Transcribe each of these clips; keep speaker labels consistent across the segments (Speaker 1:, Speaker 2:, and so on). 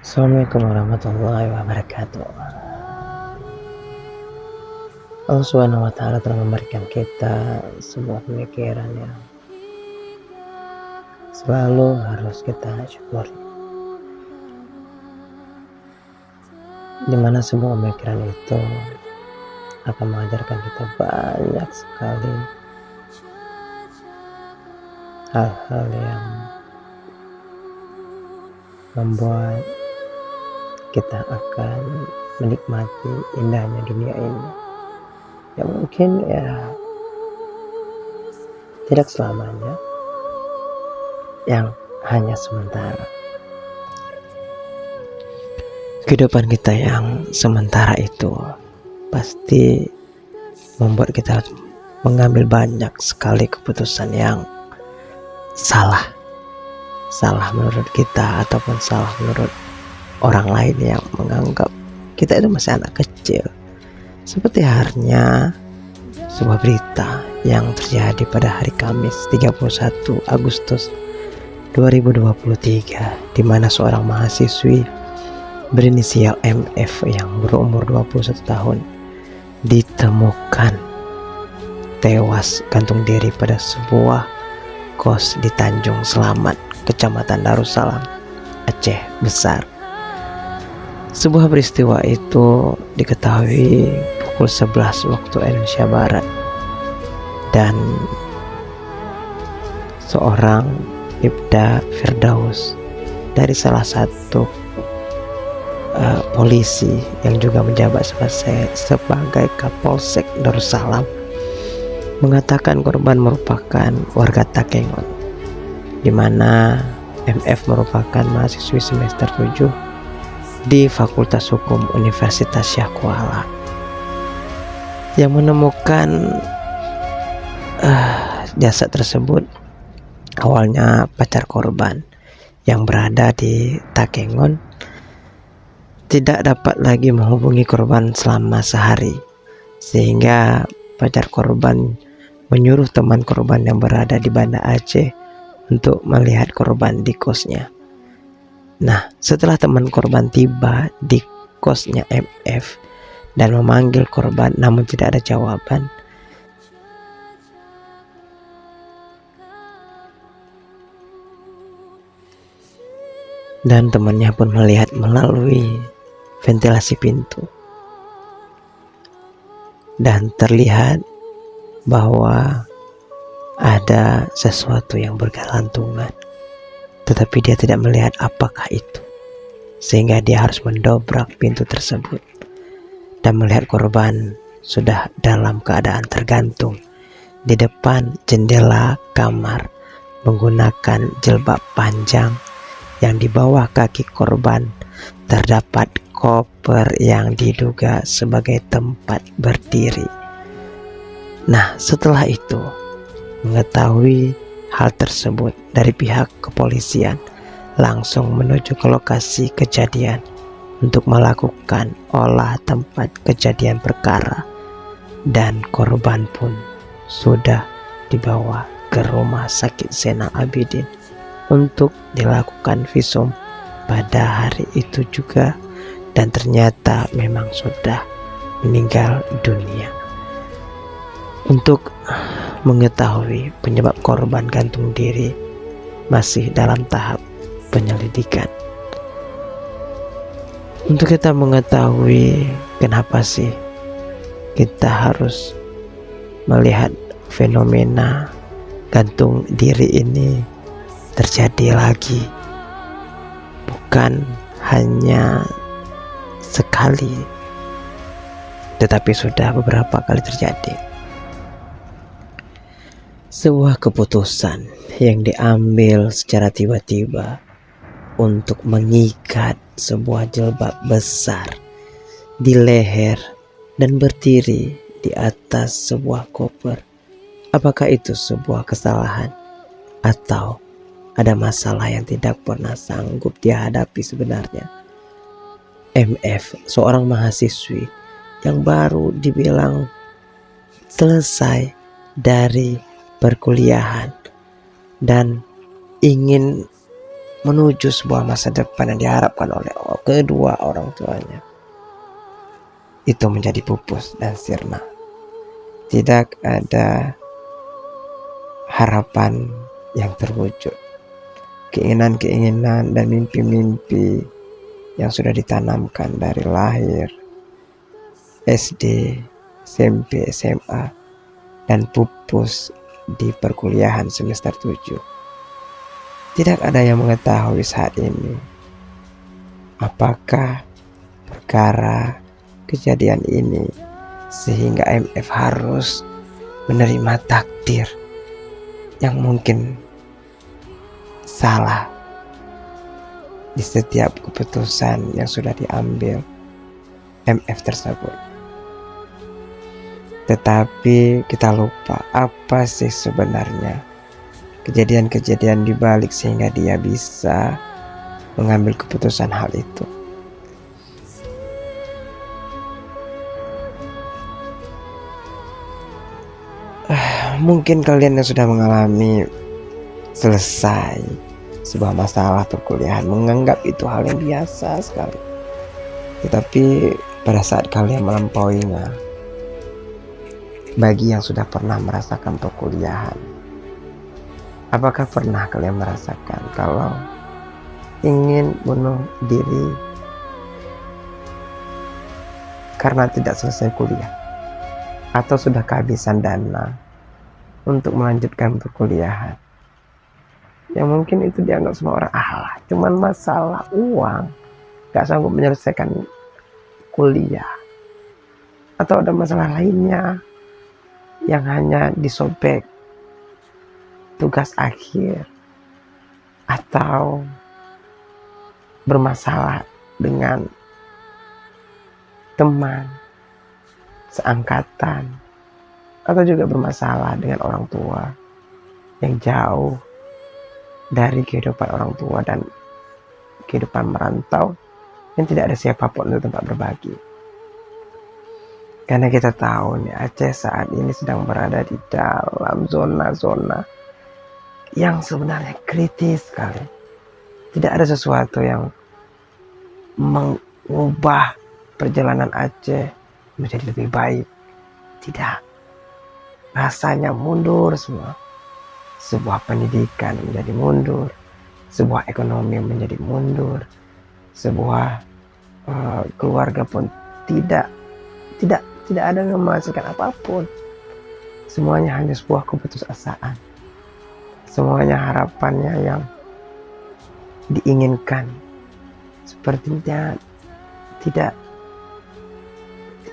Speaker 1: Assalamualaikum warahmatullahi wabarakatuh. Allah Subhanahu wa Ta'ala telah memberikan kita sebuah pemikiran yang selalu harus kita syukuri, dimana sebuah pemikiran itu akan mengajarkan kita banyak sekali hal-hal yang membuat kita akan menikmati indahnya dunia ini, yang mungkin tidak selamanya, yang hanya sementara. Kehidupan kita yang sementara itu pasti membuat kita mengambil banyak sekali keputusan yang salah menurut kita, ataupun salah menurut orang lain yang menganggap kita itu masih anak kecil. Seperti halnya sebuah berita yang terjadi pada hari Kamis 31 Agustus 2023, di mana seorang mahasiswi berinisial MF yang berumur 21 tahun ditemukan tewas gantung diri pada sebuah kos di Tanjung Selamat, Kecamatan Darussalam, Aceh Besar. Sebuah peristiwa itu diketahui pukul 11 waktu Indonesia Barat, dan seorang Ibda Firdaus dari salah satu polisi yang juga menjabat sebagai Kapolsek Darussalam mengatakan korban merupakan warga Takengon, di mana MF merupakan mahasiswi semester 7 di Fakultas Hukum Universitas Syah Kuala, yang menemukan jasad tersebut. Awalnya pacar korban yang berada di Takengon tidak dapat lagi menghubungi korban selama sehari, sehingga pacar korban menyuruh teman korban yang berada di Banda Aceh untuk melihat korban di kosnya. Nah, setelah teman korban tiba di kosnya MF dan memanggil korban namun tidak ada jawaban, dan temannya pun melihat melalui ventilasi pintu, dan terlihat bahwa ada sesuatu yang bergelantungan, tetapi dia tidak melihat apakah itu, sehingga dia harus mendobrak pintu tersebut dan melihat korban sudah dalam keadaan tergantung di depan jendela kamar menggunakan jilbab panjang, yang di bawah kaki korban terdapat koper yang diduga sebagai tempat berdiri. Nah, setelah itu, mengetahui hal tersebut dari pihak kepolisian langsung menuju ke lokasi kejadian untuk melakukan olah tempat kejadian perkara, dan korban pun sudah dibawa ke Rumah Sakit Zainal Abidin untuk dilakukan visum pada hari itu juga, dan ternyata memang sudah meninggal dunia. Untuk mengetahui penyebab korban gantung diri masih dalam tahap penyelidikan. Untuk kita mengetahui kenapa sih kita harus melihat fenomena gantung diri ini terjadi lagi, bukan hanya sekali, tetapi sudah beberapa kali terjadi. Sebuah keputusan yang diambil secara tiba-tiba untuk mengikat sebuah jilbab besar di leher dan berdiri di atas sebuah koper. Apakah itu sebuah kesalahan atau ada masalah yang tidak pernah sanggup dihadapi sebenarnya? MF, seorang mahasiswi yang baru dibilang selesai dari perkuliahan dan ingin menuju sebuah masa depan yang diharapkan oleh kedua orang tuanya, itu menjadi pupus dan sirna. Tidak ada harapan yang terwujud. Keinginan-keinginan dan mimpi-mimpi yang sudah ditanamkan dari lahir, SD, SMP, SMA, dan pupus di perkuliahan semester 7. Tidak ada yang mengetahui saat ini apakah perkara kejadian ini sehingga MF harus menerima takdir yang mungkin salah di setiap keputusan yang sudah diambil MF tersebut. Tetapi kita lupa apa sih sebenarnya kejadian-kejadian di balik sehingga dia bisa mengambil keputusan hal itu. Mungkin kalian yang sudah mengalami selesai sebuah masalah perkuliahan menganggap itu hal yang biasa sekali. Tetapi pada saat kalian melampauinya, bagi yang sudah pernah merasakan perkuliahan, apakah pernah kalian merasakan kalau ingin bunuh diri karena tidak selesai kuliah, atau sudah kehabisan dana untuk melanjutkan perkuliahan, yang mungkin itu dianggap semua orang cuman masalah uang, gak sanggup menyelesaikan kuliah, atau ada masalah lainnya yang hanya disobek tugas akhir, atau bermasalah dengan teman seangkatan, atau juga bermasalah dengan orang tua yang jauh dari kehidupan orang tua dan kehidupan merantau yang tidak ada siapapun untuk tempat berbagi. Karena kita tahu nih, Aceh saat ini sedang berada di dalam zona-zona yang sebenarnya kritis sekali. Tidak ada sesuatu yang mengubah perjalanan Aceh menjadi lebih baik. Tidak. Rasanya mundur semua. Sebuah pendidikan menjadi mundur, sebuah ekonomi menjadi mundur, sebuah keluarga pun tidak ada yang menghasilkan apapun. Semuanya hanya sebuah keputusasaan. Semuanya harapannya yang diinginkan sepertinya tidak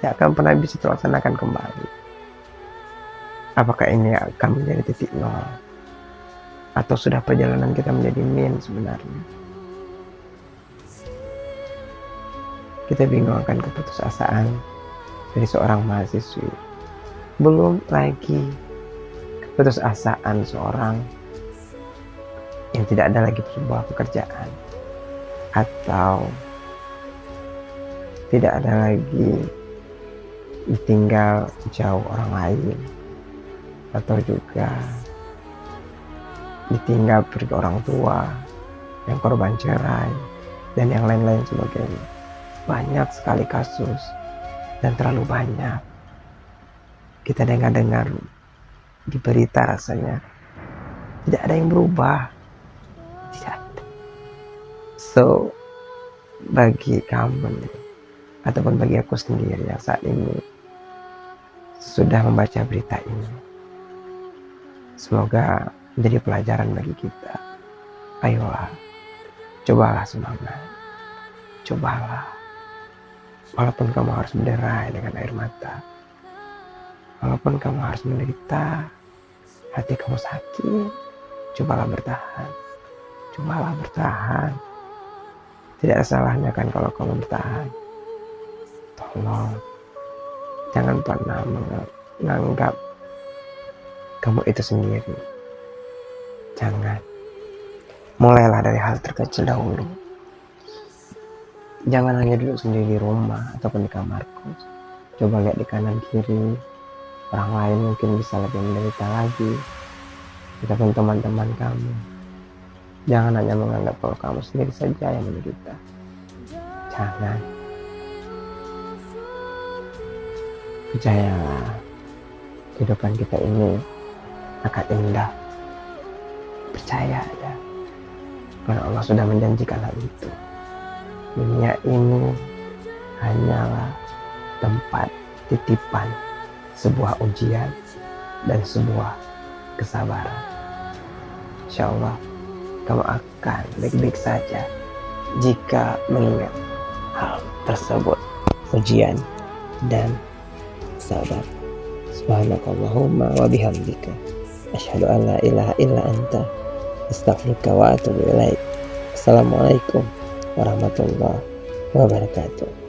Speaker 1: akan pernah bisa terlaksanakan kembali. Apakah ini akan menjadi titik nol, atau sudah perjalanan kita menjadi min sebenarnya? Kita bingung akan keputusasaan dari seorang mahasiswi. Belum lagi keputusasaan seorang yang tidak ada lagi sebuah pekerjaan, atau tidak ada lagi ditinggal jauh orang lain, atau juga ditinggal pergi orang tua yang korban cerai, dan yang lain-lain sebagainya. Banyak sekali kasus, dan terlalu banyak kita dengar di berita. Rasanya tidak ada yang berubah, tidak ada. So bagi kamu ataupun bagi aku sendiri yang saat ini sudah membaca berita ini, semoga menjadi pelajaran bagi kita. Ayolah, cobalah semangat, cobalah. Walaupun kamu harus berderai dengan air mata, walaupun kamu harus menderita, hati kamu sakit, cobalah bertahan. Cobalah bertahan. Tidak ada salahnya kan kalau kamu bertahan. Tolong, jangan pernah menganggap kamu itu sendiri. Jangan. Mulailah dari hal terkecil dahulu. Jangan hanya duduk sendiri di rumah ataupun di kamarku. Coba lihat di kanan kiri. Orang lain mungkin bisa lebih menderita lagi. Ataupun teman-teman kamu. Jangan hanya menganggap kalau kamu sendiri saja yang menderita. Jangan. Percayalah, kehidupan kita ini akan indah. Percaya aja, karena Allah sudah menjanjikan hal itu. Dunia ini hanyalah tempat titipan sebuah ujian dan sebuah kesabaran. Insya Allah kamu akan baik-baik saja jika mengingat hal tersebut, ujian dan sabar. Subhanakallahumma wa bihamdika asyhadu an la ilaha illa anta astaghfiruka wa atubu ilaik. Assalamualaikum warahmatullahi wabarakatuh.